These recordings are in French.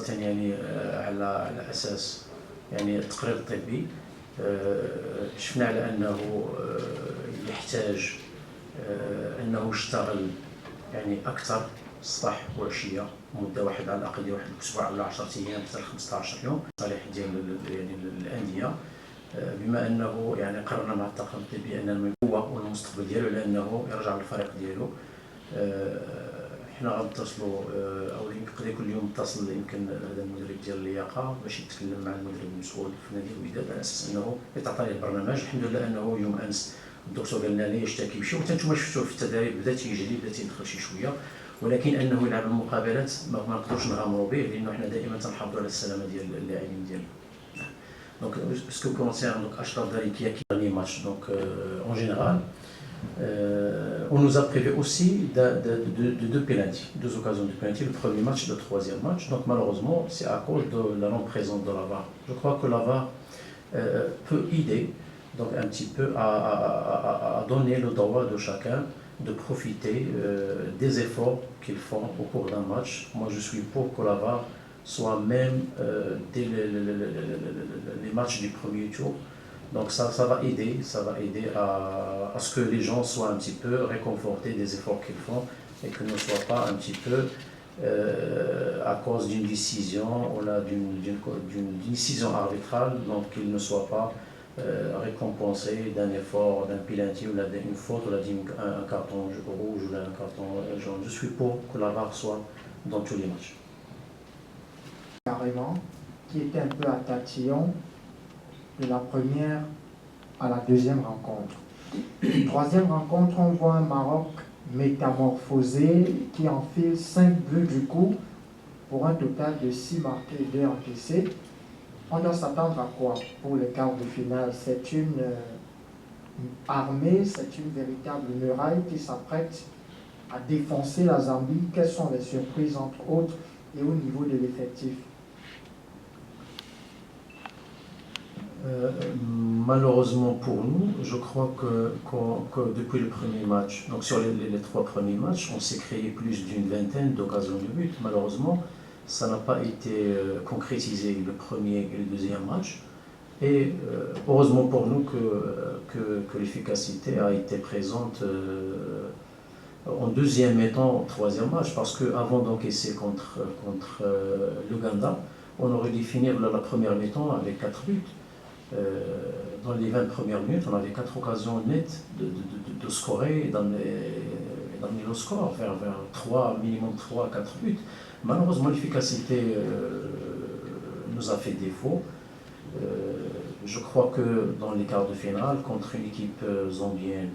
خاصة يعني على أساس يعني التقرير الطبي. شفنا على أنه يحتاج أنه يشتغل يعني أكثر الصباح وعشية مدة واحدة على الأقل، واحد الأسبوع ولا 10 أيام حتى 15 يوم، صالح ديال يعني الأندية. بما أنه يعني قررنا مع الطاقم الطبي أن هو والمستقبل ديالو على أنه يرجع للفريق ديالو. حنا غنتصلوا او يقدر يكون اليوم اتصل يمكن هذا المدرب ديال اللياقه باش يتكلم مع المدرب المسؤول في نادي الوداد على اساس انه يتعطى ليه البرنامج. الحمد لله انه يوم امس الدكتور قال لنا لا يشتكي بشيء، وحتى نتوما شفتوه في التدريب بدا تيجري بدا تيدخل شي شويه، ولكن انه يلعب المقابلات ما نقدروش نغامروا به لانه حنا دائما تنحافظوا على السلامه ديال اللاعبين ديالنا. Donc, ce qui concerne donc Achraf Dari qui a quitté le dernier match, donc en général, on nous a prévu aussi de deux pénaltys, deux occasions de pénalty, le premier match et le troisième match. Donc malheureusement, c'est à cause de la non-présence de la VAR. Je crois que la VAR peut aider donc un petit peu à donner le droit de chacun de profiter des efforts qu'ils font au cours d'un match. Moi, je suis pour que la VAR soit même dès les matchs du premier tour. Donc ça va aider à ce que les gens soient un petit peu réconfortés des efforts qu'ils font et que ne soient pas un petit peu à cause d'une décision ou d'une décision arbitrale, donc qu'ils ne soient pas récompensés d'un effort, d'un penalty ou d'une faute ou d'un carton rouge ou d'un carton jaune. Je suis pour que la VAR soit dans tous les matchs. Carrément, qui était un peu à tatillon de la première à la deuxième rencontre. Troisième rencontre, on voit un Maroc métamorphosé qui enfile 5 buts du coup pour un total de 6 marqués et 2 encaissés. On doit s'attendre à quoi pour les quarts de finale? C'est une armée, c'est une véritable muraille qui s'apprête à défoncer la Zambie. Quelles sont les surprises entre autres et au niveau de l'effectif? Malheureusement pour nous, je crois que depuis le premier match, donc sur les 3 premiers matchs, on s'est créé plus d'une vingtaine d'occasions de but. Malheureusement, ça n'a pas été concrétisé le premier et le deuxième match. Et heureusement pour nous que l'efficacité a été présente en deuxième et en troisième match, parce qu'avant d'encaisser contre l'Ouganda, on aurait dû finir la première mi-temps avec 4 buts. Dans les 20 premières minutes, on avait 4 occasions nettes de scorer, d'amener le score vers 3, minimum 3 à 4 buts. Malheureusement, l'efficacité nous a fait défaut. Je crois que dans les quarts de finale, contre une équipe zambienne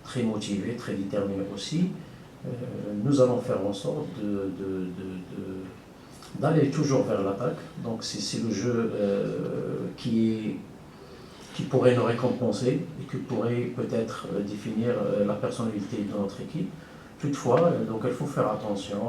très motivée, très déterminée aussi, nous allons faire en sorte d'aller toujours vers l'attaque. Donc c'est le jeu qui pourrait nous récompenser et qui pourrait peut-être définir la personnalité de notre équipe. Toutefois, donc il faut faire attention